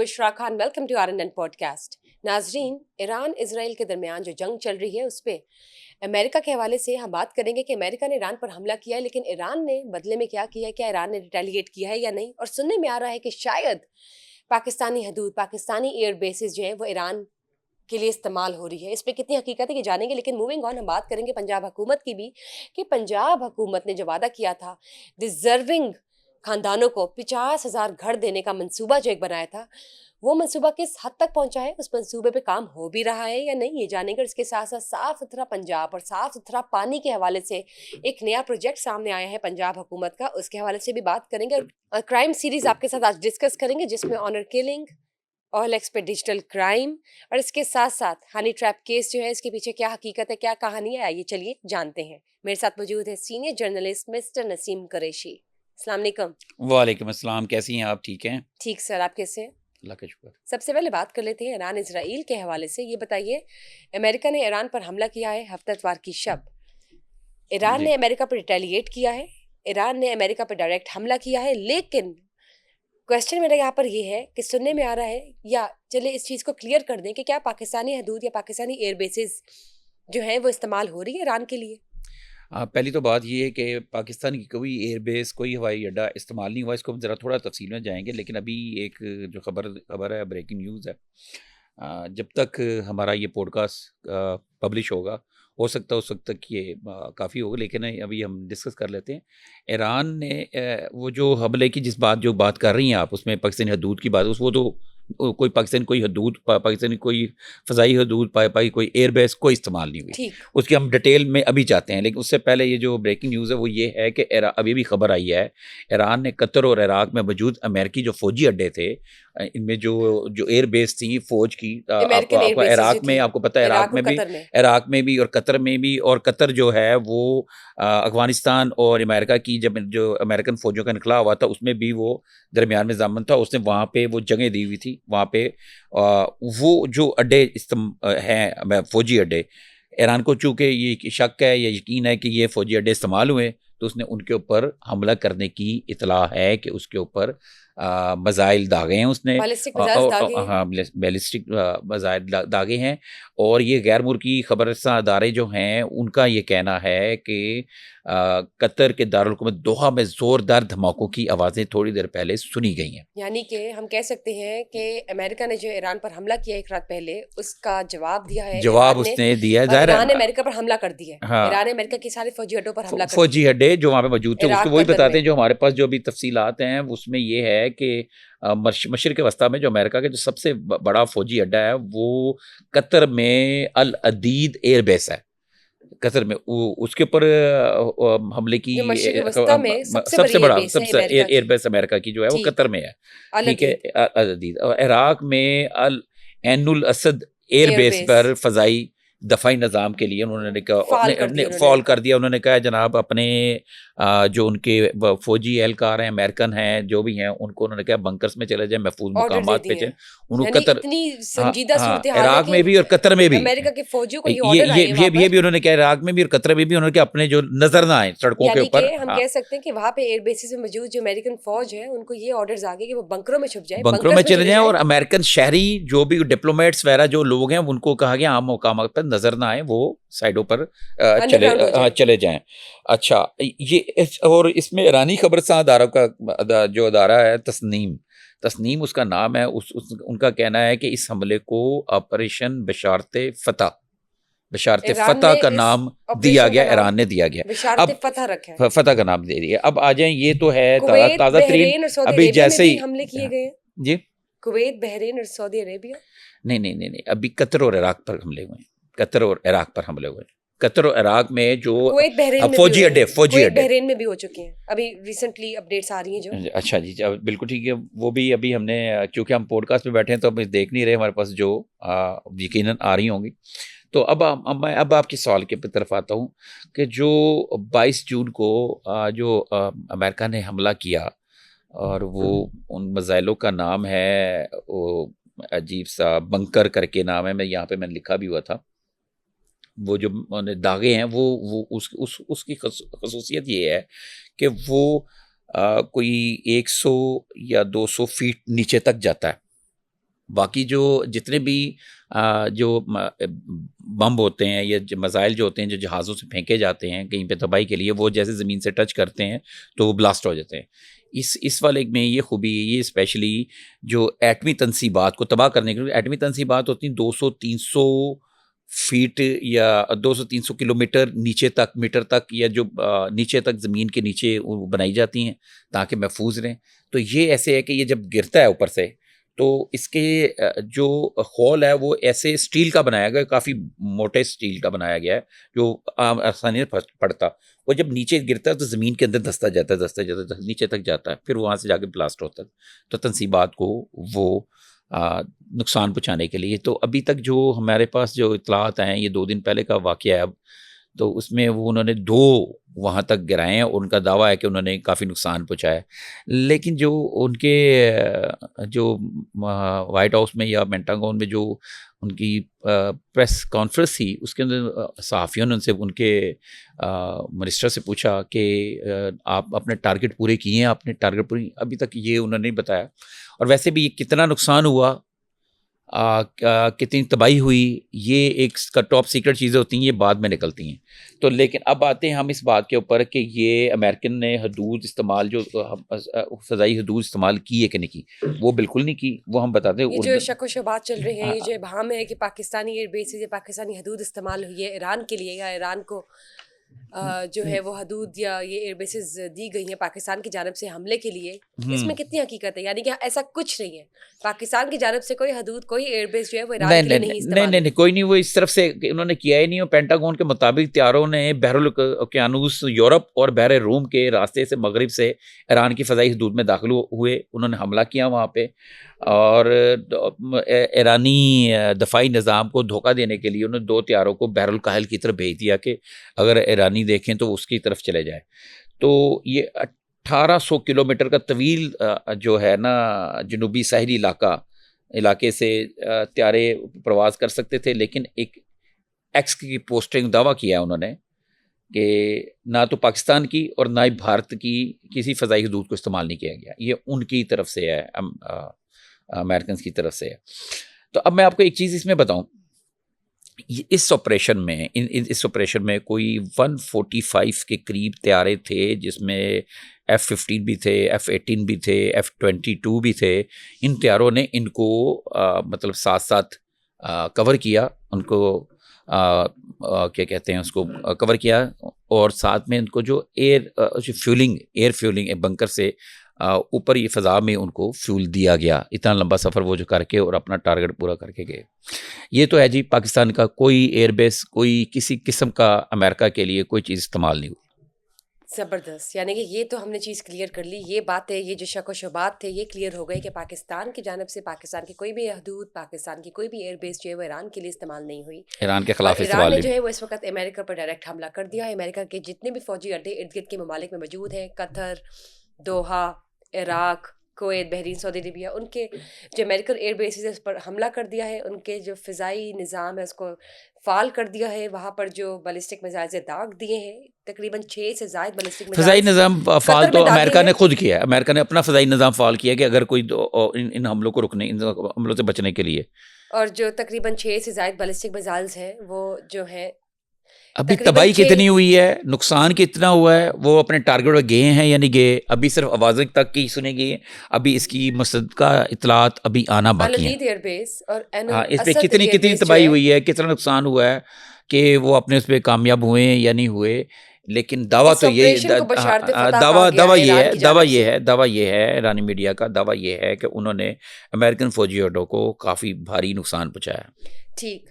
Bushra Khan, welcome to RNN podcast. नाजरीन, Iran Israel के दरमियान जो जंग चल रही है उस पे अमेरिका के हवाले से हम बात करेंगे कि अमेरिका ने ईरान पर हमला किया है, लेकिन ईरान ने बदले में क्या किया है, क्या ईरान ने रिटेलिएट किया है या नहीं। और सुनने में आ रहा है कि शायद पाकिस्तानी हदूद, पाकिस्तानी एयर बेसिस जो हैं वो ईरान के लिए इस्तेमाल हो रही है। इस पे कितनी हकीकत है ये जानेंगे, लेकिन मूविंग ऑन हम बात करेंगे पंजाब हुकूमत की भी, कि पंजाब हुकूमत ने जो वादा किया था डिजर्विंग खानदानों को 50,000 घर देने का मंसूबा जो एक बनाया था, वो मंसूबा किस हद तक पहुंचा है, उस मंसूबे पे काम हो भी रहा है या नहीं, ये जानेंगे। और इसके साथ साथ साफ सुथरा पंजाब और साफ सुथरा पानी के हवाले से एक नया प्रोजेक्ट सामने आया है पंजाब हुकूमत का, उसके हवाले से भी बात करेंगे। और क्राइम सीरीज आपके साथ आज डिस्कस करेंगे, जिसमें ऑनर किलिंग, OLX पे डिजिटल क्राइम और इसके साथ साथ हनी ट्रैप केस जो है, इसके पीछे क्या हकीकत है, क्या कहानी है, आइए चलिए जानते हैं। मेरे साथ मौजूद है senior journalist mister Naseem Qureshi. अस्सलाम वालेकुम। वालेकुम अस्सलाम, कैसी हैं आप? ठीक हैं? ठीक सर, आप कैसे हैं? अल्लाह का शुक्र। सबसे पहले बात कर लेते हैं ईरान इसराइल के हवाले से। ये बताइए, अमेरिका ने ईरान पर हमला किया है हफ्तेवार की शब। ईरान ने अमेरिका पर रिटेलिएट किया है, ईरान ने अमेरिका पर डायरेक्ट हमला किया है, लेकिन क्वेश्चन मेरा यहाँ पर ये है कि सुनने में आ रहा है, या चले इस चीज़ को क्लियर कर दें कि क्या पाकिस्तानी हदूद या पाकिस्तानी एयर बेसिस जो हैं वो इस्तेमाल हो रही है ईरान के लिए। पहली तो बात ये है कि पाकिस्तान की कोई एयरबेस, कोई हवाई अड्डा इस्तेमाल नहीं हुआ। इसको हम ज़रा थोड़ा तफसील में जाएंगे, लेकिन अभी एक जो खबर है, ब्रेकिंग न्यूज़ है। जब तक हमारा ये पॉडकास्ट पब्लिश होगा, हो सकता है उस वक्त तक ये काफ़ी होगा, लेकिन अभी हम डिस्कस कर लेते हैं। ईरान ने वो जो हमले की जो बात कर रही हैं आप, उसमें पाकिस्तानी हदूद की बात, वो तो कोई पाकिस्तान कोई हदूद पाकिस्तानी कोई फ़ज़ाई हदूद पाई कोई एयरबेस कोई इस्तेमाल नहीं हुई। उसकी हम डिटेल में अभी जाते हैं, लेकिन उससे पहले ये जो ब्रेकिंग न्यूज़ है वो ये है कि अभी भी खबर आई है, ईरान ने कतर और इराक में मौजूद अमेरिकी जो फ़ौजी अड्डे थे, इनमें जो एयरबेस थी फ़ौज की, आपको इराक में, आपको पता है इराक में भी और कतर में भी। और कतर जो है वो अफगानिस्तान और अमेरिका की जब जो अमेरिकन फ़ौजों का निकला हुआ था, उसमें भी वो दरमियान में ज़ामन था। उसने वहाँ पे वो जगह दी हुई थी। वहाँ पे वो जो अड्डे हैं फ़ौजी अड्डे, ईरान को चूँकि ये शक है या यकीन है कि ये फ़ौजी अड्डे इस्तेमाल हुए, तो उसने उनके ऊपर हमला करने की इतला है कि उसके ऊपर मज़ाइल दागे हैं उसने, हाँ बैलिस्टिक मज़ाइल दागे हैं। और ये गैर मुल्की खबरसां अदारे जो हैं, उनका ये कहना है कि कतर के दारुल हुकूमत दोहा में ज़ोरदार धमाकों की आवाज़ें थोड़ी देर पहले सुनी गई हैं। यानी कि हम कह सकते हैं कि अमेरिका ने जो ईरान पर हमला किया एक रात पहले, उसका जवाब दिया है, जवाब उसने दिया है। ईरान ने अमेरिका पर हमला कर दिया है। हाँ, ईरान ने अमेरिका के सारे फौजी अड्डों पर हमला कर दिया। फौजी अड्डे जो वहाँ पे मौजूद थे, उसको वही बताते हैं जो हमारे पास जो अभी तफसीलात हैं। उसमें ये है कि मशरिक वस्ता में जो अमेरिका का जो सबसे बड़ा फौजी अड्डा है, वो कतर में अल अदीद एयरबेस है। कतर में उसके ऊपर हमले की सबसे बड़ा एयरबेस अमेरिका की जो है वो कतर में है, ठीक है। अदीद इराक में अल एनुल असद एयरबेस पर फजाई दफाई निज़ाम के लिए उन्होंने फॉल कर दिया। उन्होंने कहा जनाब अपने जो उनके फौजी एहलकार हैं, अमेरिकन हैं, जो भी हैं, उनको उन्होंने कहा बंकर्स में चले जाए, महफूज मुकामात पे चले। उनको कतर, इराक में भी और कतर में भी अमेरिका के फौजियों को ये भी उन्होंने कहा, इराक में भी और कतर में भी उन्होंने कहा अपने जो नजर ना आए सड़कों के ऊपर। हम कह सकते हैं कि वहाँ पे एयर बेसिस में मौजूद जो अमेरिकन फौज है, उनको ये ऑर्डर्स आ गए कि वो बंकरों में छुप जाए, बंकरों में चले जाएं। और अमेरिकन शहरी जो भी डिप्लोमेट्स वगैरह जो लोग हैं, उनको कहा गया आम मुकामात पर नजर ना आए, वो साइडों पर चले जाएं। अच्छा, ये और इसमें ईरानी खबरसां अदारों का जो अदारा है, तस्नीम उसका नाम है, उनका कहना है कि इस हमले को ऑपरेशन बशारते फतह का नाम दिया गया, ईरान ने दिया गया। अब फतह का नाम दे दिया। अब आ जाएं, ये तो है ताज़ा तरीन, अभी जैसे ही हमले किए गए जी, कुवैत, बहरीन और सऊदी अरेबिया। नहीं, अभी कतर और इराक पर हमले हुए हैं। कतर और इराक पर हमले हुए। कतर और इराक में जो फौजी अड्डे बहरीन में भी हो चुके हैं, अभी रिसेंटली अपडेट्स आ रही हैं जो। अच्छा जी, बिल्कुल ठीक है। वो भी अभी हमने, क्योंकि हम पॉडकास्ट पे बैठे हैं तो हम देख नहीं रहे, हमारे पास जो यकीनन आ रही होंगी। तो मैं आपके सवाल के तरफ आता हूँ कि जो 22 जून को जो अमेरिका ने हमला किया, और वो उन मज़ाइलों का नाम है, वो अजीब सा बंकर करके नाम है, मैंने लिखा भी हुआ था। वो जो दागे हैं, वो उसकी खसूसियत ये है कि वो कोई 100 या 200 फीट नीचे तक जाता है। बाकी जो जितने भी जो बम होते हैं या मज़ाइल जो होते हैं जो जहाज़ों से फेंके जाते हैं कहीं पे तबाही के लिए, वो जैसे ज़मीन से टच करते हैं तो वो ब्लास्ट हो जाते हैं। इस वाले में ये खूबी है, ये स्पेशली जो एटमी तनसीबात को तबाह करने के लिए, एटमी तनसीबात होती हैं 200-300 फीट या 200-300 किलोमीटर नीचे तक, मीटर तक, या जो नीचे तक ज़मीन के नीचे वो बनाई जाती हैं ताकि महफूज रहें। तो ये ऐसे है कि ये जब गिरता है ऊपर से तो इसके जो होल है वो ऐसे स्टील का बनाया गया, काफ़ी मोटे स्टील का बनाया गया है जो आसानी से पड़ता। वो जब नीचे गिरता है तो ज़मीन के अंदर धंसता जाता है, नीचे तक जाता है, फिर वहाँ से जाके ब्लास्ट होता है। तो तनसीबात को वो नुकसान पहुँचाने के लिए। तो अभी तक जो हमारे पास जो इत्तलात हैं, ये 2 दिन पहले का वाक़या है अब, तो उसमें वो उन्होंने 2 वहाँ तक गिराए हैं और उनका दावा है कि उन्होंने काफ़ी नुकसान पहुँचाया है। लेकिन जो उनके जो व्हाइट हाउस में या पेंटागन में जो उनकी प्रेस कॉन्फ्रेंस थी, उसके अंदर सहाफ़ियों ने उनसे उनके मिनिस्टर से पूछा कि आप अपने टारगेट पूरे किए हैं, आपने टारगेट पूरी, अभी तक ये उन्होंने नहीं बताया। और वैसे भी कितना नुकसान हुआ, कितनी तबाही हुई, ये एक टॉप सीक्रेट चीज़ें होती हैं, ये बाद में निकलती हैं। तो लेकिन अब आते हैं हम इस बात के ऊपर कि ये अमेरिकन ने हदूद इस्तेमाल जो फ़ज़ाई हदूद इस्तेमाल की है कि नहीं की, वो बिल्कुल नहीं की, वो हम बताते हैं ये जो शक व शुबात चल रहे हैं, ये जो इबहम है कि पाकिस्तानी एयर बेसिस या पाकिस्तानी हदूद इस्तेमाल हुई है ईरान के लिए, या ईरान को जो है वो हदूद या ये एयर बेसिस दी गई हैं पाकिस्तान की जानब से हमले के लिए, इसमें कितनी हकीकत है? यानी कि ऐसा कुछ नहीं है, पाकिस्तान की जानब से कोई हदूद, कोई एयर बेस जो है वो ईरान नहीं के लिए नहीं नहीं नहीं इस्तेमाल नहीं हुई। नहीं, कोई नहीं, वो इस तरफ से उन्होंने किया ही नहीं। और पेंटागन के मुताबिक त्यारों ने बहरुल ओकियानूस यूरोप और बहर रूम के रास्ते से मगरिब से ईरान की फ़ज़ाई हदूद में दाखिल हुए, उन्होंने हमला किया वहाँ पे। और ईरानी दफ़ाई निज़ाम को धोखा देने के लिए उन्होंने 2 त्यारों को बहरुल काहिल की तरफ भेज दिया कि अगर ईरानी देखें तो उसकी तरफ चले जाए। तो ये 1800 किलोमीटर का तवील जो है ना जनूबी साहली इलाके से त्यारे प्रवास कर सकते थे। लेकिन एक एक्स की पोस्टिंग दावा किया है उन्होंने कि ना तो पाकिस्तान की और ना ही भारत की किसी फ़ज़ाई हदूद को इस्तेमाल नहीं किया गया, ये उनकी तरफ से है, अमेरिकन की तरफ से है। तो अब मैं आपको एक चीज़ इसमें बताऊं, इस ऑपरेशन में इस ऑपरेशन में कोई 145 के करीब त्यारे थे, जिसमें F-15 भी थे, F-18 भी थे, F-22 भी थे। इन त्यारों ने इनको मतलब साथ साथ कवर किया, उनको क्या कहते हैं उसको, कवर किया। और साथ में इनको जो एयर फ्यूलिंग बंकर से ऊपर ये फ़ज़ा में उनको फ्यूल दिया गया, इतना लंबा सफ़र वो जो करके और अपना टारगेट पूरा करके गए। ये तो है जी, पाकिस्तान का कोई एयरबेस, कोई किसी किस्म का अमेरिका के लिए कोई चीज़ इस्तेमाल नहीं हुई। ज़बरदस्त, यानी कि ये तो हमने चीज़ क्लियर कर ली, ये बात है, ये जो शक व शुबात थे ये क्लियर हो गए कि पाकिस्तान की जानब से पाकिस्तान की कोई भी हदूद, पाकिस्तान की कोई भी एयर बेस जो है वो ईरान के लिए इस्तेमाल नहीं हुई। ईरान के और ख़िलाफ़ ईरान इस्तेमाल ने नहीं जो हुई। है वो इस वक्त अमेरिका पर डायरेक्ट हमला कर दिया है। अमेरिका के जितने भी फौजी अड्डे इर्द गिर्द के ममालिक में मौजूद हैं, Qatar, Doha, Iraq, Kuwait, Bahrain, Saudi Arabia, उनके जो अमेरिकन एयर बेसिस है उस पर हमला कर दिया है। उनके जो फ़िज़ाई निज़ाम है उसको फ़ाल कर दिया है। वहाँ पर जो बैलिस्टिक मिसाइल से दाग दिए हैं, तकरीबन 6 से ज़ायद बैलिस्टिक फ़ज़ाई मिसाइल्स निज़ाम फ़ाल कतर तो में दागे अमेरिका ने हैं। खुद किया है। अमेरिका ने अपना फ़ज़ाई निज़ाम फ़ाल किया कि अगर कोई इन हमलों को रुकने, इन हमलों से बचने के लिए। और जो तकरीबन 6 से ज़ायद बैलिस्टिक मिसाइल्स हैं वो जो हैं अभी तकरीबन तबाही 6। कितनी हुई है, नुकसान कितना हुआ है, वो अपने टारगेट पर गए हैं या नहीं गए, अभी सिर्फ आवाज़ें तक की सुनी गई हैं। अभी इसकी मुस्तक़ा इतलात अभी आना अल बाकी हैं। उदीद एयरबेस और एन हाँ, इस पे असद कितनी कितनी एयरबेस जो तबाही है, हुई है, कितना नुकसान हुआ है कि वो अपने उस पे कामयाब हुए या नहीं हुए। लेकिन दावा इस तो ये ऑपरेशन को बशारत फतह कहा गया दावा है ये ईरान है, की जानब से। दावा ये है, ईरानी मीडिया का दावा ये है कि उन्होंने अमेरिकन फौजी अड्डों को काफ़ी भारी नुकसान पहुँचाया। ठीक,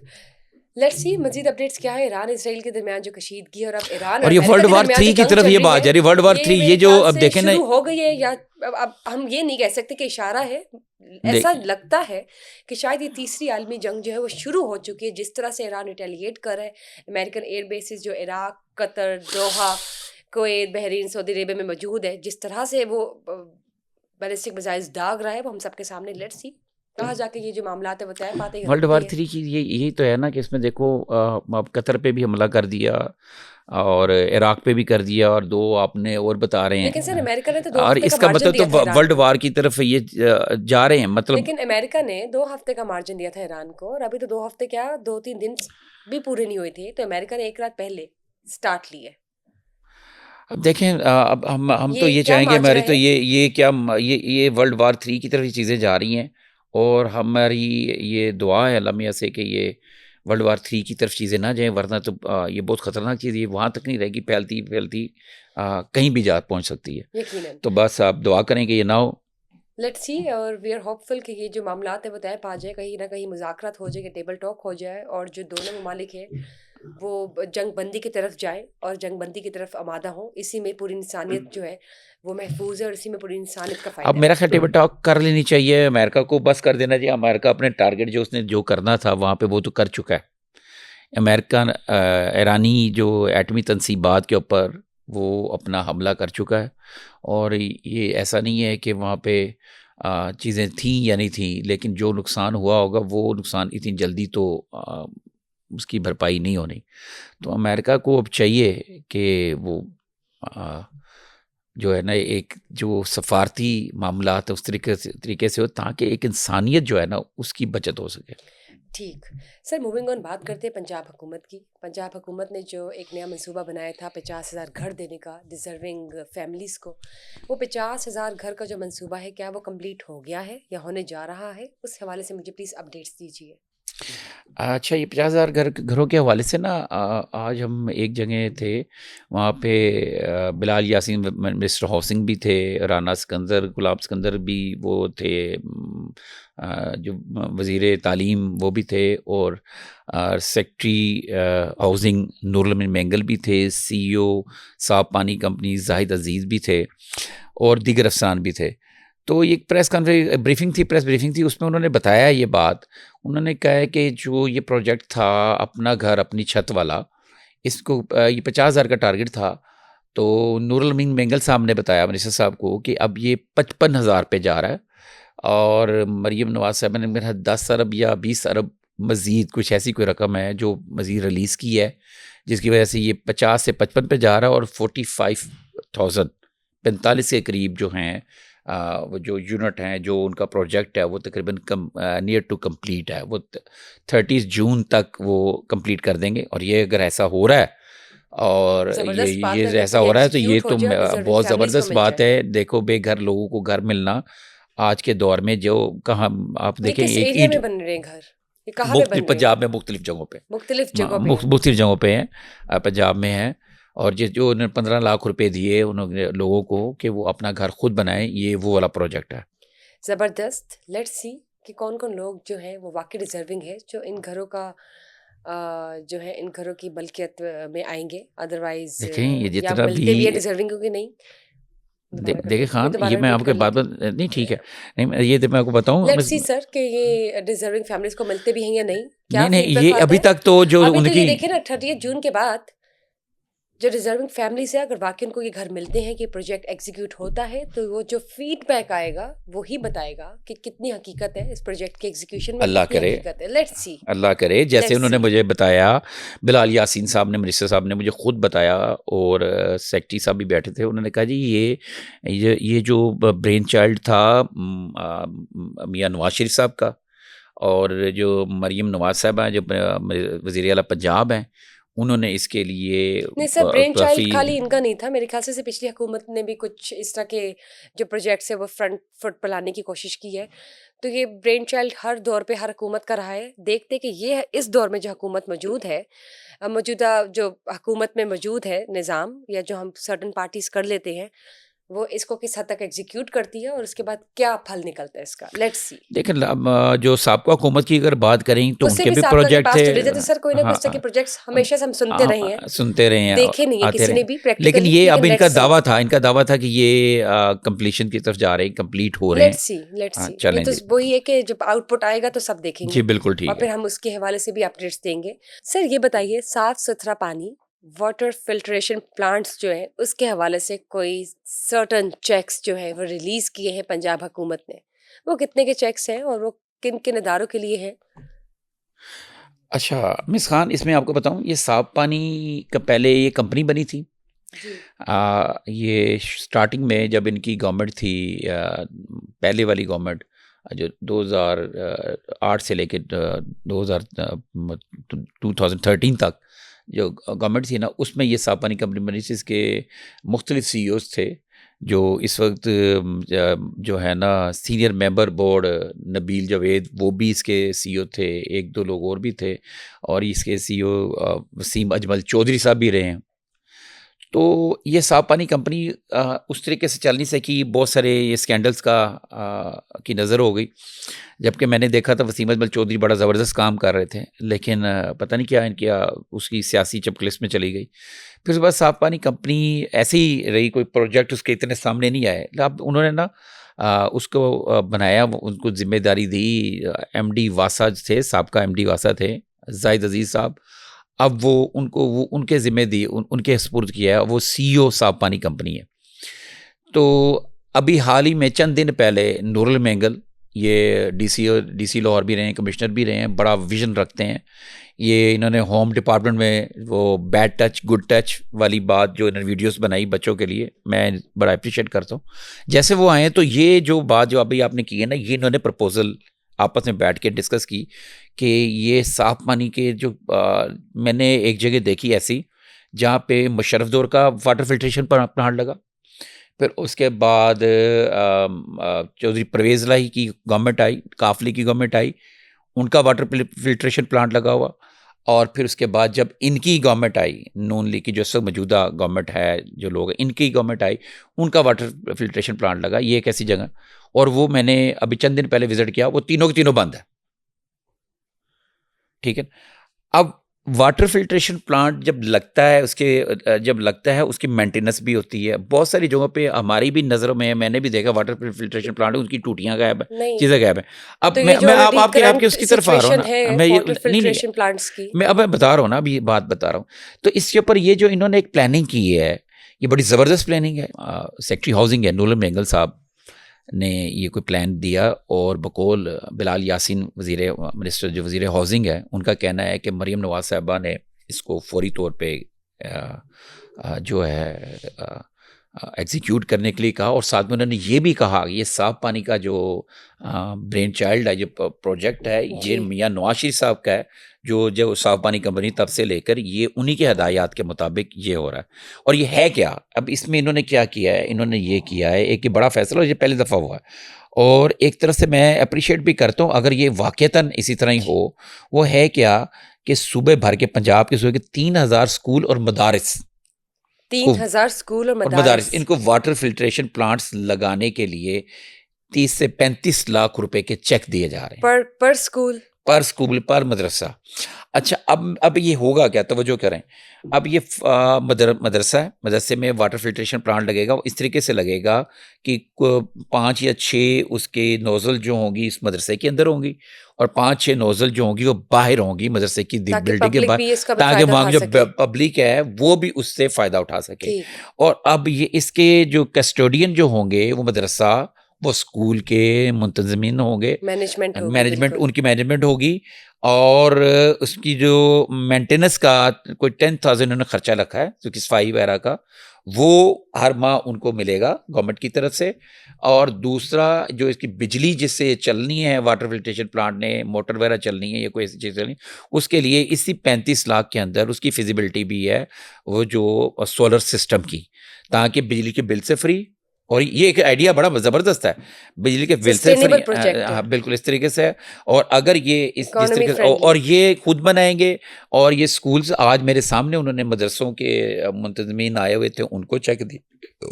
लेट्स सी मज़ीद अपडेट्स क्या है ईरान इसराइल के दरमियान जो कशीदगी है, और अब ईरान और और ये अमेरिका वर्ल्ड के वार दरमियान जो 3 की जंग तरफ चल ये रही बात है, जा रही है, वर्ल्ड वार 3 ये ये मेरे जो ख्याल अब से देखें ना, शुरू हो गई है, या अब हम ये नहीं कह सकते कि इशारा है। ऐसा देख लगता है कि शायद ये तीसरी आलमी जंग जो है वो शुरू हो चुकी है। जिस तरह से ईरान रिटेलिएट कर रहा है, अमेरिकन एयर बेसिस जो इराक, कतर, दोहा, कुवैत, बहरीन, सऊदी अरेबिया में मौजूद है, जिस तरह से वो बैलिस्टिक मिसाइल्स दाग रहा है, वो हम सबके सामने। लेट्स सी कहाँ जाके ये जो मामलात है वो तय पाते वर्ल्ड होते वार हैं। 3 की यही तो है ना कि इसमें देखो अब कतर पे भी हमला कर दिया और इराक पे भी कर दिया और 2 आपने और बता रहे लेकिन सर हैं। अमेरिका ने तो 2 और हफ्ते का इसका मार्जिन मतलब तो दिया था ईरान वर्ल्ड को। वार की तरफ ये जा रहे हैं मतलब। लेकिन अमेरिका ने 2 हफ्ते का मार्जिन दिया था ईरान को, और अभी तो 2 हफ्ते क्या 2-3 दिन भी पूरे नहीं हुए थे, तो अमेरिका ने 1 रात पहले स्टार्ट ली है। अब देखें अब हम तो ये ये क्या चाहेंगे माजरा हमारी तो है? ये क्या ये वर्ल्ड वार 3 की तरफ ये चीज़ें जा रही हैं और हमारी ये दुआ है अल्लाह मियां से कि ये वर्ल्ड वार 3 की तरफ चीज़ें ना जाएं, वरना तो ये बहुत ख़तरनाक चीज़ ये वहाँ तक नहीं रहेगी, फैलती फैलती कहीं भी जा पहुँच सकती है। यकीनन। तो बस आप दुआ करें कि ये ना हो। लेट्स सी, और वी आर होपफुल कि ये जो मामलात है वो तय पा जाए, कहीं ना कहीं मुज़ाकरात हो जाए, कि टेबल टॉक हो जाए, और जो दोनों ममालिक हैं वो जंग बंदी की तरफ जाए और जंग बंदी की तरफ आमादा हो। इसी में पूरी इंसानियत जो है वो महफूज है, और इसी में पूरी इंसानियत का अब फ़ायदा मेरा है। ख़ैर टेबल टॉक कर लेनी चाहिए, अमेरिका को बस कर देना चाहिए। अमेरिका अपने टारगेट जो उसने जो करना था वहाँ पे वो तो कर चुका है। अमेरिका ईरानी जो एटमी तनसीबात के ऊपर वो अपना हमला कर चुका है और ये ऐसा नहीं है कि वहाँ पे चीज़ें थीं या नहीं थीं, लेकिन जो नुकसान हुआ होगा वो नुकसान इतनी जल्दी तो उसकी भरपाई नहीं होनी। तो अमेरिका को अब चाहिए कि वो अ, जो है ना एक जो सफारती मामलात है उस तरीके से हो ताकि एक इंसानियत जो है ना उसकी बचत हो सके। ठीक। सर मूविंग ऑन, बात करते हैं पंजाब हुकूमत की। पंजाब हुकूमत ने जो एक नया मंसूबा बनाया था 50,000 घर देने का डिज़र्विंग फैमिलीज़ को, वो 50,000 घर का जो मंसूबा है क्या वो कंप्लीट हो गया है या होने जा रहा है? उस हवाले से मुझे प्लीज़ अपडेट्स दीजिए। अच्छा, ये 50,000 घरों के हवाले से ना आज हम एक जगह थे, वहाँ पे बिलाल यासीन मिनिस्टर हाउसिंग भी थे, राना सिकंदर, गुलाब सिकंदर भी वो थे, जो वज़ीर तालीम वो भी थे, और सेक्रेटरी हाउसिंग नूरुल अमीन मेंगल भी थे, सीईओ साफ पानी कंपनी जाहिद अजीज़ भी थे और दीगर अफसरान भी थे। तो ये एक प्रेस ब्रीफिंग थी, उसमें उन्होंने बताया ये बात। उन्होंने कहा है कि जो ये प्रोजेक्ट था अपना घर अपनी छत वाला, इसको ये 50,000 का टारगेट था। तो नूरुल अमीन मेंगल साहब ने बताया मिनिस्टर साहब को कि अब ये 55,000 पे जा रहा है और मरीम नवाज साहब ने मेरा 10 अरब या 20 अरब मज़ीद कुछ ऐसी कोई रकम है जो मज़ीद रिलीज़ की है, जिसकी वजह से ये 50 से 55 पे जा रहा है और 45,000 45 के करीब जो हैं वो जो यूनिट हैं, जो उनका प्रोजेक्ट है वो तकरीबन नियर टू कंप्लीट है। वो 30 जून तक वो कंप्लीट कर देंगे और ये अगर ऐसा हो रहा है और ज़बरदस्त बात ये है, अगर ऐसा तो ये हो रहा है तो ये एग्जीक्यूट हो तो जाए और डिज़र्विंग बहुत फैमिलीज़ को ज़बरदस्त मिल बात जाए। है। देखो बेघर लोगों को घर मिलना आज के दौर में जो कहाँ आप ये देखें किस एक एरिया ईंट में बन रहे हैं घर? ये कहाँ पे मुख्तलिफ बन रहे हैं? पंजाब में मुख्तलिफ जगहों पे मुख्तलिफ जगहों पे हैं। मुख्तलिफ जगहों पे हैं, पंजाब में हैं। और जो उन्होंने 15 लाख रुपए दिए उन्होंने लोगों को कि वो अपना घर खुद बनाएं, ये वो वाला प्रोजेक्ट है। ज़बरदस्त। लेट्स सी कि कौन-कौन लोग जो हैं वो वाक़ई डिज़र्विंग है, जो इन घरों का जो है इन घरों की मलकियत में आएँगे। अदरवाइज़ देखें ये या जितना भी मिलते भी हैं डिज़र्विंग को कि नहीं? दोबारा कर देखिए लेती, मैं खान, ये दोबारा मैं रिपीट आपके कर बात लेती हूँ। नहीं ठीक है, नहीं ये तो मैं आपको बताऊं लेट्स सी सर कि ये डिज़र्विंग फैमिलीज़ को मिलते भी हैं या नहीं? क्या नहीं नहीं फ़ीडबैक ये आता अभी है? तक तो जो अभी तो ये उनकी देखिए ना 30 जून के बाद जो डिज़र्विंग फैमिलीज़ है, अगर वाक़ई उनको ये घर मिलते हैं कि प्रोजेक्ट एग्ज़ीक्यूट होता है, तो वो जो फ़ीडबैक आएगा, वो ही बताएगा कि कितनी हकीकत है इस प्रोजेक्ट के एग्ज़ीक्यूशन में, अल्लाह कितनी करे, हकीकत है। लेट्स सी, अल्लाह करे, जैसे लेट्स उन्होंने सी। मुझे बताया, बिलाल यासीन साहब ने मिनिस्टर साहब ने मुझे खुद बताया और सेक्रेटरी साहब भी बैठे थे, उन्होंने कहा जी ये जो ब्रेन चाइल्ड था मियां नवाज शरीफ साहब का, और जो मरीम नवाज साहब हैं जो वज़ीर आला पंजाब हैं, उन्होंने इसके लिए नहीं सर, ब्रेन चाइल्ड काफ़ी खाली इनका नहीं था, मेरे ख़्याल से पिछली हुकूमत ने भी कुछ इस तरह के जो प्रोजेक्ट्स है वो फ्रंट फुट पर लाने की कोशिश की है। तो ये ब्रेन चाइल्ड हर दौर पे हर हुकूमत का रहा है। देखते कि ये इस दौर में जो हुकूमत मौजूद है, मौजूदा जो हुकूमत में मौजूद है निज़ाम, या जो हम सर्टेन पार्टीज़ कर लेते हैं, वो इसको किस हद तक एग्ज़ीक्यूट करती है और उसके बाद क्या फल निकलता है इसका। Let's see. लेकिन अब जो साबका हुकूमत की अगर बात करें तो उससे उनके भी भी साबका के प्रोजेक्ट पास थे। चले जाते सर, कोई ना कोई इस तरह के हाँ, प्रोजेक्ट्स हमेशा से हम सुनते रहे हैं। सुनते रहे हैं देखे नहीं है आते किसी रहे, ने भी लेकिन प्रैक्टिकली, ये अब लेकिन इनका दावा था कि ये कंप्लीशन की तरफ जा रहे हैं, कंप्लीट हो रहे हैं। लेट्स हाँ सी, ये चलें तो जी, वही है कि जब आउटपुट आएगा तो सब जी देखेंगे, बिल्कुल और ठीक फिर है। हम उसके हवाले से भी अपडेट्स देंगे। सर ये बताइए, साफ सुथरा पानी, वाटर फिल्ट्रेशन प्लांट्स जो है उसके हवाले से कोई सर्टन चेक्स जो है वो रिलीज किए हैं पंजाब हुकूमत ने, वो कितने के चेक्स हैं और वो किन किन इदारों के लिए है? अच्छा, मिस खान, इसमें आपको बताऊँ, ये साफ पानी का पहले ये कंपनी बनी थी। जी। ये स्टार्टिंग में जब इनकी गवर्नमेंट थी, पहले वाली गवर्नमेंट, जो 2008 से लेके 2013 तक जो गवर्नमेंट थी ना, उसमें ये साफ पानी कंपनी बनी थी। इसके मुख्तलिफ सीईओज थे, जो इस वक्त जो है ना senior member board, Nabeel Javed, वो भी इसके सीईओ थे, एक दो लोग और भी थे, और इसके सीईओ वसीम अजमल चौधरी साहब भी रहे हैं। तो ये साफ पानी कंपनी उस तरीके से चल नहीं सकी, बहुत सारे ये स्कैंडल्स की नज़र हो गई। जबकि मैंने देखा था वसीम अजमल चौधरी बड़ा ज़बरदस्त काम कर रहे थे, लेकिन पता नहीं क्या इनकी उसकी सियासी चपकलिस में चली गई। फिर उसके बाद साफ पानी कंपनी ऐसे ही रही, कोई प्रोजेक्ट उसके इतने सामने नहीं आए। अब उन्होंने ना उसको बनाया, उनको जिम्मेदारी दी। एमडी वासा थे, साबका एमडी वासा थे, जाहिद अजीज़ साहब। अब वो उनके ज़िम्मे दी, उनके सुपुर्द किया है, वो सीईओ साफ पानी कंपनी है। तो अभी हाल ही में चंद दिन पहले नूरुल मेंगल, ये डीसी लाहौर भी रहे हैं, कमिश्नर भी रहे हैं, बड़ा विजन रखते हैं। ये इन्होंने होम डिपार्टमेंट में वो बैड टच गुड टच वाली बात जो इन्होंने वीडियोस बनाई बच्चों के लिए, मैं बड़ा अप्रिशिएट करता हूँ। जैसे वो आए तो ये जो बात जो अभी आपने की है ना, ये इन्होंने प्रपोजल आपस में बैठ के डिस्कस की कि ये साफ पानी के जो मैंने एक जगह देखी ऐसी, जहाँ पे मुशर्रफ दौर का वाटर फिल्ट्रेशन प्लांट लगा। फिर उसके बाद चौधरी परवेज़ इलाही की गवर्नमेंट आई, काफली की गवर्नमेंट आई, उनका वाटर फिल्ट्रेशन प्लांट लगा हुआ। और फिर उसके बाद जब इनकी गवर्नमेंट आई, नून लीग की जो सब मौजूदा गवर्नमेंट है, जो लोग हैं, इनकी गवर्नमेंट आई, उनका वाटर फिल्ट्रेशन प्लांट लगा। ये एक ऐसी जगह, और वो मैंने अभी चंद दिन पहले विजिट किया, वो तीनों के तीनों बंद है। ठीक है। अब वाटर फिल्ट्रेशन प्लांट जब लगता है उसकी मेंटेनेंस भी होती है। बहुत सारी जगहों पे हमारी भी नज़रों में, मैंने भी देखा वाटर फिल्ट्रेशन प्लांट, उनकी टूटियां गायब है, नहीं, चीज़ें गायब है। अब तो ये मैं जो मैं आप अभी आपके करंट उसकी तरफ आ रहा हूँ सिचुएशन ना, है मैं ये वाटर नहीं नहीं फिल्ट्रेशन प्लांट्स की, मैं अब बता रहा हूँ ना, अभी ये बात बता रहा हूँ। तो इसके ऊपर ये जो इन्होंने एक प्लानिंग की है, ये बड़ी ज़बरदस्त प्लानिंग है। सेक्रेटरी हाउसिंग है नूरुल मेंगल साहब ने ये कोई प्लान दिया, और बकौल बिलाल यासीन मिनिस्टर जो वज़ीर हाउसिंग है, उनका कहना है कि मरीम नवाज साहबा ने इसको फौरी तौर पे जो है एग्जीक्यूट करने के लिए कहा। और साथ में उन्होंने ये भी कहा कि ये साफ पानी का जो ब्रेन चाइल्ड है, जो प्रोजेक्ट है, ये जी। मियां नवाज शरीफ साहब का है, जो साफ पानी कंपनी तब से लेकर ये उन्हीं के हदायत के मुताबिक ये हो रहा है। और ये है क्या, अब इसमें इन्होंने क्या किया है, इन्होंने ये किया है, एक ये बड़ा फैसला, ये पहली दफ़ा हुआ है। और एक तरह से मैं अप्रिशिएट भी करता हूँ अगर ये वाक़तन इसी तरह ही हो। वो है क्या कि सूबे भर के, पंजाब के सूबे के 3000 स्कूल और मदारिस 3000 स्कूल और मदारिस मदारिस इनको वाटर फिल्ट्रेशन प्लांट्स लगाने के लिए 30 से 35 लाख रुपए के चेक दिए जा रहे हैं पर स्कूल। पर स्कूल, पर मदरसा। अच्छा, अब ये होगा क्या, तवज्जो करें। अब ये मदरसा है, मदरसे में वाटर फिल्ट्रेशन प्लांट लगेगा। वो इस तरीके से लगेगा कि 5 या 6 उसके नोजल जो होंगी इस मदरसे के अंदर होंगी, और 5-6 नोजल जो होंगी वो बाहर होंगी मदरसे की ताकि बिल्डिंग के पब्लिक बाहर, भी इसका ताकि फायदा वहाँ उठा जो सके। पब्लिक है वो भी उससे फ़ायदा उठा सके। ठीक। और अब ये इसके जो कस्टोडियन जो होंगे, वो मदरसा, वो स्कूल के मुंतज़मीन होंगे, मैनेजमेंट होगी, मैनेजमेंट, बिल्कुल। उनकी मैनेजमेंट होगी। और उसकी जो मेंटेनेंस का कोई 10,000 उन्होंने खर्चा रखा है, जो कि सफाई वगैरह का, वो हर माह उनको मिलेगा गवर्नमेंट की तरफ से। और दूसरा, जो इसकी बिजली जिससे चलनी है, वाटर फिल्ट्रेशन प्लांट ने मोटर वगैरह चलनी है या कोई ऐसी चीज़ चलनी, उसके लिए इसी 35 लाख के अंदर उसकी फिजिबिलिटी भी है, वो जो सोलर सिस्टम की, ताकि बिजली के बिल से फ्री। और ये एक आइडिया बड़ा ज़बरदस्त है, बिजली के बिल से फ्री। सस्टेनेबल प्रोजेक्ट है, हाँ, बिल्कुल इस तरीके से है। और अगर ये जिस इकोनॉमी तरीके से फ्रेंडली। और ये खुद बनाएंगे, और ये स्कूल्स आज मेरे सामने उन्होंने मदरसों के मुंतज़मीन आए हुए थे, उनको चेक दी,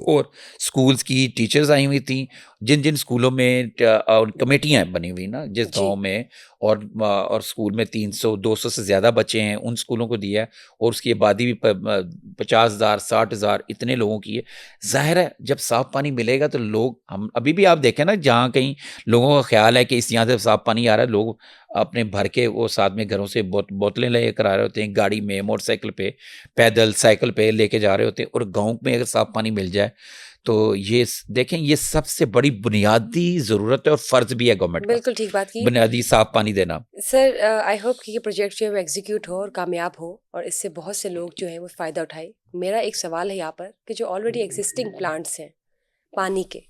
और स्कूल्स की टीचर्स आई हुई थी, जिन जिन स्कूलों में कमेटियाँ बनी हुई ना, जिस जी। गांव में, और स्कूल में 300-200 से ज़्यादा बच्चे हैं, उन स्कूलों को दिया है। और उसकी आबादी भी 50,000 60,000 इतने लोगों की है। जाहिर है जब साफ़ पानी मिलेगा तो लोग, हम अभी भी आप देखें ना, जहाँ कहीं लोगों का ख्याल है कि इस यहाँ से साफ़ पानी आ रहा है, लोग अपने भर के वो साथ में घरों से बोतलें लेकर आ रहे होते हैं, गाड़ी में, मोटरसाइकिल पे, पैदल, साइकिल पे लेके जा रहे होते हैं। और गाँव में अगर साफ पानी मिल जाए तो ये देखें, ये सबसे बड़ी बुनियादी ज़रूरत है और फ़र्ज़ भी है गवर्नमेंट का, बिल्कुल ठीक बात की बुनियादी साफ पानी देना। सर। आई होप कि ये प्रोजेक्ट जो है वो एग्जीक्यूट हो और कामयाब हो और इससे बहुत से लोग जो हैं वो फ़ायदा उठाए। मेरा एक सवाल है यहाँ पर कि जो ऑलरेडी एग्जिस्टिंग प्लांट्स हैं पानी के,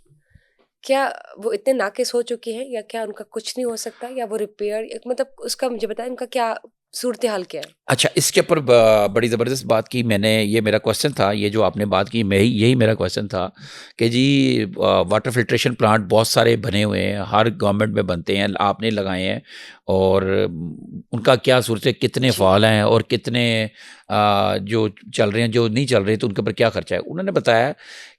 क्या वो इतने नाकिस हो चुके हैं या क्या उनका कुछ नहीं हो सकता, या वो रिपेयर, मतलब उसका मुझे बताएं, उनका क्या सूरत हाल क्या है? अच्छा, इसके ऊपर बड़ी ज़बरदस्त बात की मैंने, ये मेरा क्वेश्चन था, ये जो आपने बात की, मैं यही मेरा क्वेश्चन था कि जी वाटर फिल्ट्रेशन प्लांट बहुत सारे बने हुए हैं, हर गवर्नमेंट में बनते हैं, आपने लगाए हैं, और उनका क्या सूरत है, कितने जी। फ़ाल हैं और कितने जो चल रहे हैं, जो नहीं चल रहे तो उनके ऊपर क्या खर्चा है। उन्होंने बताया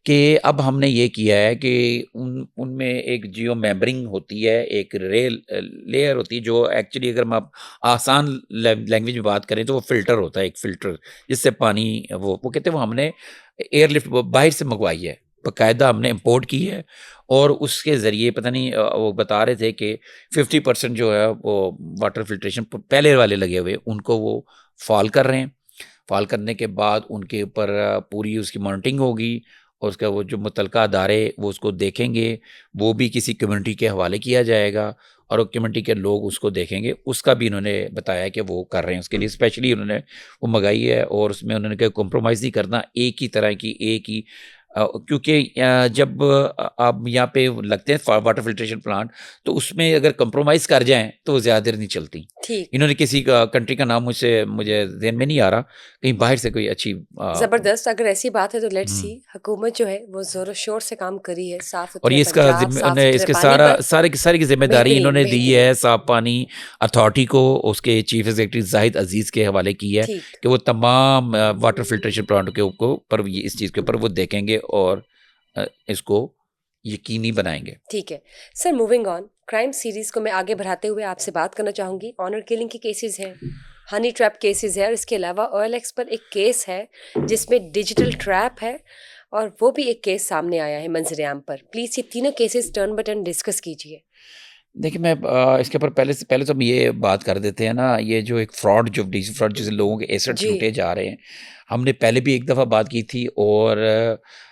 कि अब हमने ये किया है कि उनमें एक जियो मेम्बरिंग होती है, एक रेल लेयर होती है, जो एक्चुअली अगर हम आप आसान लैंग्वेज में बात करें तो वो फ़िल्टर होता है, एक फ़िल्टर जिससे पानी वो कहते हैं, वो हमने एयरलिफ्ट बाहर से मंगवाई है, बाकायदा हमने इम्पोर्ट की है। और उसके ज़रिए पता नहीं वो बता रहे थे कि 50% जो है वो वाटर फिल्ट्रेशन पहले वाले लगे हुए उनको वो फॉल कर रहे हैं। फॉल करने के बाद उनके ऊपर पूरी उसकी मॉनिटरिंग होगी और उसका वो जो मुतलका अदारे वो उसको देखेंगे, वो भी किसी कम्युनिटी के हवाले किया जाएगा और वो कम्युनिटी के लोग उसको देखेंगे। उसका भी इन्होंने बताया कि वो कर रहे हैं, उसके लिए स्पेशली उन्होंने वो मंगाई है और उसमें उन्होंने कहा कॉम्प्रोमाइज़ नहीं करना, एक ही तरह की, एक ही क्योंकि जब आप यहाँ पे लगते हैं वाटर फिल्ट्रेशन प्लांट, तो उसमें अगर कंप्रोमाइज़ कर जाएँ तो वो ज़्यादा देर नहीं चलती। ठीक। इन्होंने किसी कंट्री का नाम मुझे ज़हन में नहीं आ रहा, कहीं बाहर से कोई अच्छी जबरदस्त, अगर ऐसी बात है तो लेट्स सी, हुँ। हुकूमत जो है वो जोरों शोर से काम कर रही है साफ और सुथरे ये इसका पंजाब, साफ ने सुथरे इसके पानी पर। सारी की ज़िम्मेदारी बेहतरीन इन्होंने दी बेहतरीन। है साफ़ पानी अथॉरिटी को, उसके चीफ एग्ज़ीक्यूटिव ज़ाहिद अज़ीज़ के हवाले की है ठीक। कि वो तमाम वाटर फिल्ट्रेशन प्लांट के ऊपर ये इस चीज़ के ऊपर वो देखेंगे और इसको यकीनी बनाएंगे। ठीक है sir, moving on, crime series को मैं आगे बढ़ाते हुए आपसे बात करना चाहूंगी। ऑनर किलिंग के केसेस हैं, हनी ट्रैप केसेस है, और इसके अलावा OLX पर एक केस है जिसमें डिजिटल ट्रैप है, और वो भी एक केस सामने आया है मंजरेआम पर। प्लीज ये तीनों cases turn by turn discuss कीजिए। देखिए, मैं इसके ऊपर पहले तो हम ये बात कर देते हैं ना, ये जो एक फ्रॉड, जो डिजिटल फ्रॉड, जिससे लोगों के एसेट्स जी। लूटे जा रहे हैं, हमने पहले भी एक दफ़ा बात की थी और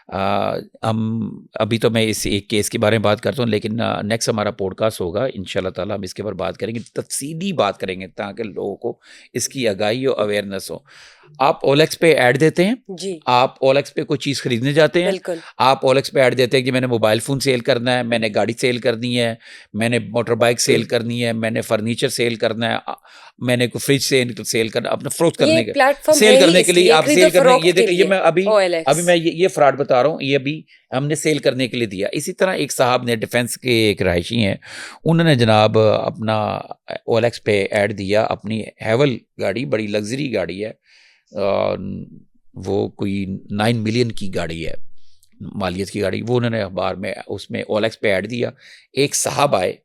हम अभी तो मैं इस एक केस के बारे में बात करता हूँ, लेकिन नेक्स्ट हमारा पॉडकास्ट होगा इंशाल्लाह ताला, हम इसके ऊपर बात करेंगे, तफसीली बात करेंगे ताकि लोगों को इसकी आगाही और अवेयरनेस हो। आप OLX पे ऐड देते हैं, जी आप OLX पे कोई चीज़ खरीदने जाते हैं, बिल्कुल। आप OLX पे ऐड देते हैं कि मैंने मोबाइल फ़ोन सेल करना है, मैंने गाड़ी सेल करनी है, मैंने मोटर बाइक सेल करनी है, मैंने फर्नीचर सेल करना है, मैंने कोई फ्रिज सेल करना, अपना फ़रोख्त ये करने के प्लेटफॉर्म सेल है ही करने के लिए, इसलिए, आप खरीदो सेल करने, ये फरोख्त के देखिए, ये लिए। मैं अभी OLX। मैं ये फ्रॉड बता रहा हूँ, ये अभी हमने सेल करने के लिए दिया। इसी तरह एक साहब ने, डिफेंस के एक रहायशी हैं, उन्होंने जनाब अपना OLX पे ऐड दिया, अपनी हैवल गाड़ी, बड़ी लग्जरी गाड़ी है, वो कोई 9 मिलियन की गाड़ी है, मालियत की गाड़ी, वो उन्होंने अखबार में उसमें OLX पे ऐड दिया। एक साहब आए,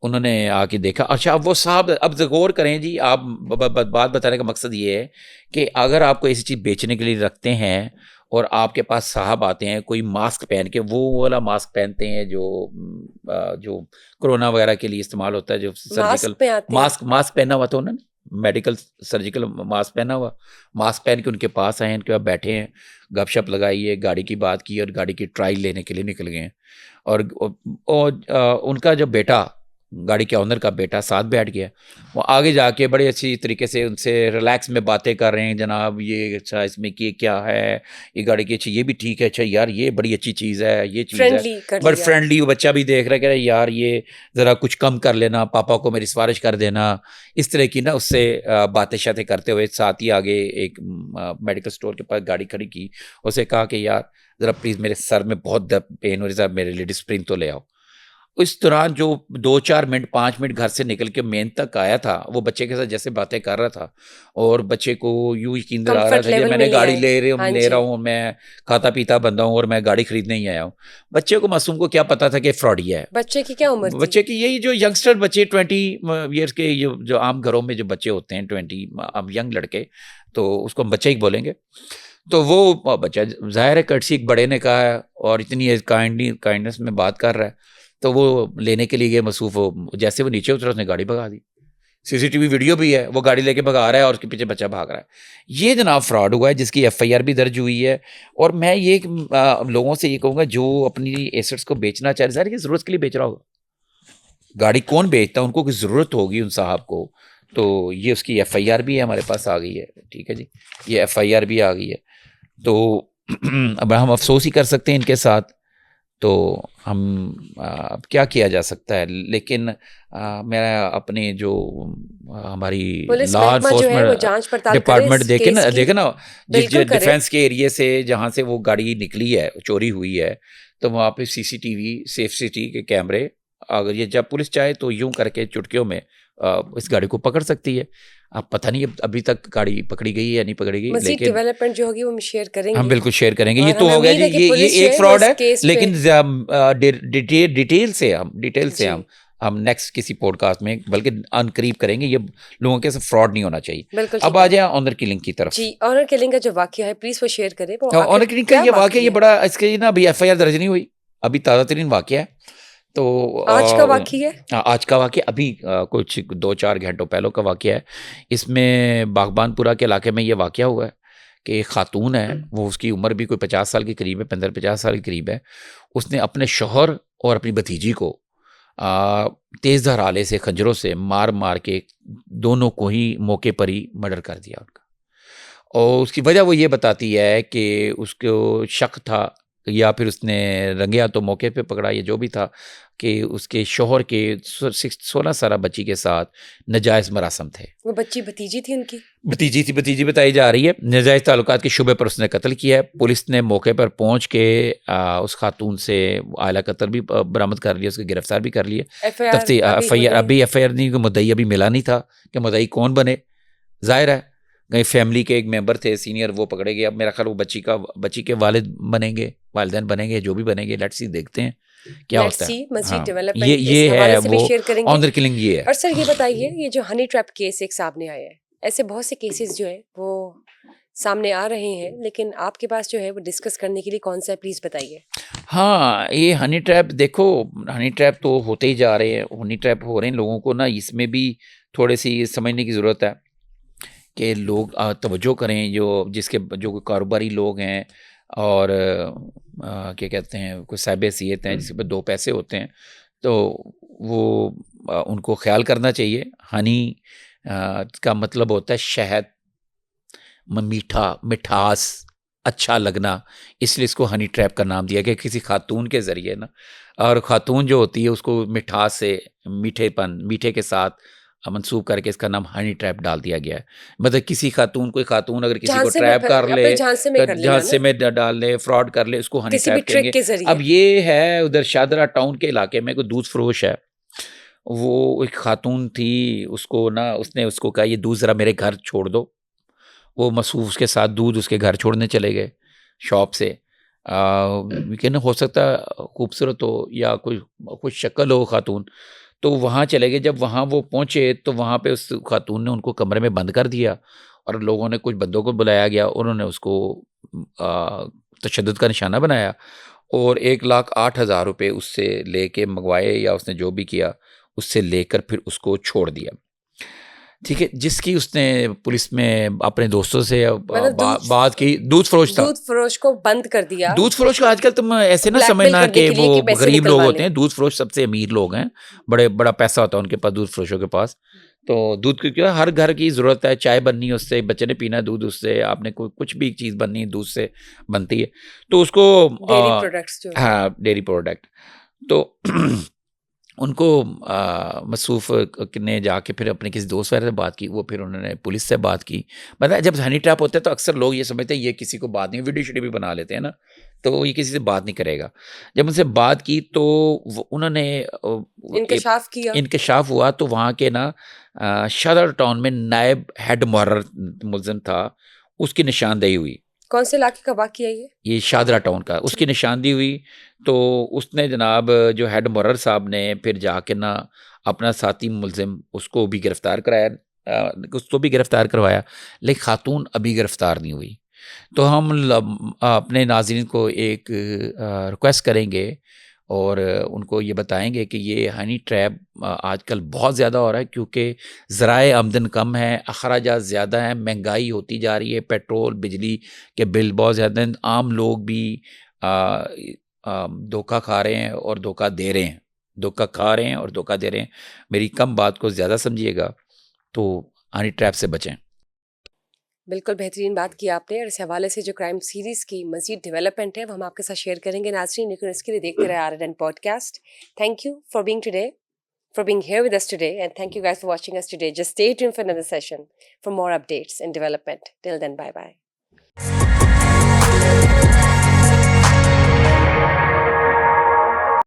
उन्होंने आके देखा। अच्छा, अब वो साहब, अब गौर करें जी, आप बात बताने का मकसद ये है कि अगर आपको ऐसी चीज़ बेचने के लिए रखते हैं और आपके पास साहब आते हैं कोई मास्क पहन के, वो वाला मास्क पहनते हैं जो कोरोना वगैरह के लिए इस्तेमाल होता है, जो सर्जिकल मास्क पे आते हैं। मास्क पहना हुआ था उन्होंने, मेडिकल सर्जिकल मास्क पहना हुआ, मास्क पहन के उनके पास आए, उनके पास बैठे हैं, गपशप लगाई है, गाड़ी की बात की और गाड़ी की ट्रायल लेने के लिए निकल गए हैं। और उनका जो बेटा, गाड़ी के ओनर का बेटा, साथ बैठ गया। वो आगे जाके बड़े अच्छी तरीके से उनसे रिलैक्स में बातें कर रहे हैं, जनाब ये अच्छा, इसमें ये क्या है, ये गाड़ी की, अच्छा ये भी ठीक है, अच्छा यार ये बड़ी अच्छी चीज़ है, ये चीज़ है, फ्रेंडली कर बट लिया। फ्रेंडली। वो बच्चा भी देख रहा है कि यार ये ज़रा कुछ कम कर लेना, पापा को मेरी सिफारिश कर देना, इस तरह की ना उससे बातें शातें करते हुए साथ ही आगे एक मेडिकल स्टोर के पास गाड़ी खड़ी की, उसे कहा कि यार ज़रा प्लीज़ मेरे सर में बहुत दर्द पेन हो रही है, मेरे लिए डिस्प्रिन तो ले आओ। इस दौरान जो 2-4 मिनट, 5 मिनट घर से निकल के मेन तक आया था, वो बच्चे के साथ जैसे बातें कर रहा था और बच्चे को यूँ यकीन दिला रहा कंफर्ट था कि लेवल मैंने मिल गाड़ी जाए। हाँ ले जी। रहा हूँ, मैं खाता-पीता बंदा हूँ और मैं गाड़ी खरीदने ही आया हूँ। बच्चे को, मासूम को क्या पता था कि फ्रॉडिया है। बच्चे की क्या उम्र थी? बच्चे की यही जो यंगस्टर बच्चे 20 ईयर्स के, जो आम घरों में जो बच्चे होते हैं 20 अब यंग लड़के, तो उसको हम बच्चे ही बोलेंगे। तो वो बच्चा ज़ाहिर है कर्टसी एक बड़े ने कहा है और इतनी काइंडनेस में बात कर रहा है, तो वो लेने के लिए गए मसरूफ़ हो, जैसे वो नीचे उतरा उसने गाड़ी भगा दी। सीसीटीवी वीडियो भी है, वो गाड़ी लेके भगा रहा है और उसके पीछे बच्चा भाग रहा है। ये जनाब फ्रॉड हुआ है, जिसकी एफआईआर भी दर्ज हुई है। और मैं ये लोगों से ये कहूँगा जो अपनी एसेट्स को बेचना चाह रहे, ज़ाहिर है कि ज़रूरत के लिए बेच रहा होगा। गाड़ी कौन बेचता है, उनको कोई ज़रूरत होगी उन साहब को, तो ये उसकी एफआईआर भी है, हमारे पास आ गई है। ठीक है जी, ये एफआईआर भी आ गई है। तो अब हम अफसोस ही कर सकते हैं इनके साथ, तो हम अब क्या किया जा सकता है। लेकिन मेरा अपने जो हमारी पुलिस लॉ महकमा जो है वो इन्फोर्समेंट जांच पड़ताल करे डिपार्टमेंट इस केस की, देखे ना, जिस बिल्कुल करे। डिफेंस के एरिया से जहाँ से वो गाड़ी निकली है, चोरी हुई है, तो वहाँ पे सीसीटीवी, सेफ सिटी के कैमरे, अगर ये जब पुलिस चाहे तो यूं करके चुटकियों में इस गाड़ी को पकड़ सकती है। अब पता नहीं अभी तक गाड़ी पकड़ी गई है या नहीं पकड़ी गई, मजीद लेकिन डेवलपमेंट जो होगी वो हम शेयर हम करेंगे। बिल्कुल शेयर करेंगे। ये और तो हमें हो गया उम्मीद जी, है कि पुलिस जो ये एक है वो फ्रॉड इस है, केस पे लेकिन डिटेल से जी हम नेक्स्ट किसी पॉडकास्ट में बल्कि अनकरीब करेंगे। ये लोगों के साथ फ्रॉड नहीं होना चाहिए। बिल्कुल अब ठीक आ है जाए ऑनर किलिंग की तरफ। जी। ऑनर किलिंग का जो वाकया है प्लीज वो शेयर करें, वो ऑनर आखिर किलिंग का क्या ये वाकया, वाकया ये है? बड़ा, इसके ना अभी एफआईआर दर्ज नहीं हुई, अभी ताज़ा तरीन वाकया है। तो आज का वाकया है? आज का वाकया अभी कुछ 2-4 घंटों पहले का वाकया है। इसमें बागबानपुरा के इलाके में ये वाकया हुआ है कि एक खातून है, वो उसकी उम्र भी कोई 50 साल के करीब है, 15-50 साल के करीब है। उसने अपने शौहर और अपनी भतीजी को तेज़ धार आले से, खंजरों से मार मार के दोनों को ही मौके पर ही मर्डर कर दिया उनका। और उसकी वजह वो ये बताती है कि उसको शक था, या फिर उसने रंगे हाथों मौके पे पकड़ा, या जो भी था, कि उसके शौहर के 16 साल बच्ची के साथ नाजायज़ मरासम थे। वो बच्ची भतीजी थी उनकी? भतीजी बताई जा रही है। नाजायज़ ताल्लुकात के शुबे पर उसने कत्ल किया है। पुलिस ने मौके पर पहुंच के उस खातून से आला कत्ल भी बरामद कर लिया, उसको गिरफ्तार भी कर लिया। एफआईआर अभी एफआईआर नहीं, मुद्दई अभी मिला नहीं था कि मुद्दई कौन बने। जाहिर है कहीं फैमिली के एक मेंबर थे सीनियर, वो पकड़े गए। अब मेरा ख्याल वो बच्ची के वालिद बनेंगे, वालिदैन बनेंगे, जो भी बनेंगे। लेट्स सी, देखते हैं क्या होता है। मजीद हाँ, डेवलपमेंट ये इस हवाले है से भी वो शेयर करेंगे। ऑनर किलिंग ये है। और सर ये बताइए, ये जो हनी ट्रैप केस एक सामने आया है, ऐसे बहुत से केसेस जो है वो सामने आ रहे हैं, लेकिन आपके पास जो है वो डिस्कस करने के लिए कौन सा है, प्लीज बताइए। हाँ, ये हनी ट्रैप देखो, हनी ट्रैप तो होते ही जा रहे हैं, हनी ट्रैप हो रहे हैं लोगों को ना। इसमें भी थोड़ी सी समझने की ज़रूरत है कि लोग तवज्जो करें, जो कारोबारी लोग हैं और क्या कहते हैं, कोई साहिब हैसियत हैं, जिसके पास 2 पैसे होते हैं, तो वो उनको ख्याल करना चाहिए। हनी का मतलब होता है शहद, मिठास, अच्छा लगना, इसलिए इसको हनी ट्रैप का नाम दिया गया, किसी खातून के ज़रिए ना। और खातून जो होती है उसको मिठास से, मीठे के साथ मंसूब करके इसका नाम हनी ट्रैप डाल दिया गया है। मतलब कोई खातून अगर किसी को ट्रैप कर ले, अपने झांसे में कर लेना झांसे ना, में डाल ले, फ्रॉड कर ले, उसको हनी किसी भी ट्रैप ट्रिक कहेंगे। के जरिए। अब ये है उधर शादरा टाउन के इलाके में कोई दूध फरोश है, वो एक खातून थी, उसने उसको कहा ये दूध ज़रा मेरे घर छोड़ दो। वो मसूफ उसके साथ दूध उसके घर छोड़ने चले गए शॉप से। लेकिन हो सकता है खूबसूरत हो या कोई शक्ल हो खातून, तो वहाँ चले गए। जब वहाँ वो पहुँचे तो वहाँ पे उस खातून ने उनको कमरे में बंद कर दिया, और लोगों ने, कुछ बंदों को बुलाया गया, उन्होंने उसको तशद्दुद का निशाना बनाया और 1,08,000 रुपये उससे लेके मंगवाए, या उसने जो भी किया उससे लेकर फिर उसको छोड़ दिया। ठीक है, जिसकी उसने पुलिस में अपने दोस्तों से बात की। दूध फरोश था, दूध फरोश को बंद कर दिया। दूध फरोश को आजकल तुम ऐसे ना ब्लैकमेल समझना करने कि के लिए वो कि पैसे गरीब लोग निकलवा होते लें। हैं। दूध फरोश सबसे अमीर लोग हैं, बड़ा पैसा होता है उनके पास, दूध फरोशों के पास। तो दूध क्योंकि हर घर की ज़रूरत है, चाय बननी है उससे, बच्चे ने पीना है दूध उससे, आपने कुछ भी चीज़ बननी है दूध से बनती है। तो उसको डेयरी प्रोडक्ट्स जो है। हाँ, डेयरी प्रोडक्ट। तो उनको मसूफ ने जाके फिर अपने किसी दोस्त वगैरह से बात की, वो फिर उन्होंने पुलिस से बात की। मतलब जब हनी ट्रैप होता है तो अक्सर लोग ये समझते हैं ये किसी को बात नहीं, वीडियो शीडियो भी बना लेते हैं ना, तो ये किसी से बात नहीं करेगा। जब उनसे बात की तो उन्होंने इंकशाफ हुआ, तो वहाँ के ना सदर टाउन में नायब हेड मुहर्रर मुलजिम था, उसकी निशानदेही हुई। कौन से इलाके का वाकया है ये शादरा टाउन का, उसकी निशानदेही हुई। तो उसने जनाब जो हेड मुहर्रर साहब ने फिर जाके ना अपना साथी मुलजिम उसको भी गिरफ्तार करवाया, लेकिन खातून अभी गिरफ्तार नहीं हुई। तो हम अपने नाज़रीन को एक रिक्वेस्ट करेंगे, और उनको ये बताएंगे कि ये हनी ट्रैप आजकल बहुत ज़्यादा हो रहा है, क्योंकि ज़राए आमदन कम है, अखराजात ज़्यादा हैं, महंगाई होती जा रही है, पेट्रोल बिजली के बिल बहुत ज़्यादा हैं, आम लोग भी धोखा खा रहे हैं और धोखा दे रहे हैं, धोखा खा रहे हैं और धोखा दे रहे हैं। मेरी कम बात को ज़्यादा समझिएगा, तो हनी ट्रैप से बचें। बिल्कुल बेहतरीन बात की आपने, और इस हवाले से जो क्राइम सीरीज की मजीद डेवलपमेंट है वो हम आपके साथ शेयर करेंगे नाज़रीन, लेकिन इसके लिए देखते रहे RNN podcast. Thank you for being today, for being here with us today, and thank you guys for watching us today. Just stay tuned for another session for more updates and development. Till then, bye bye.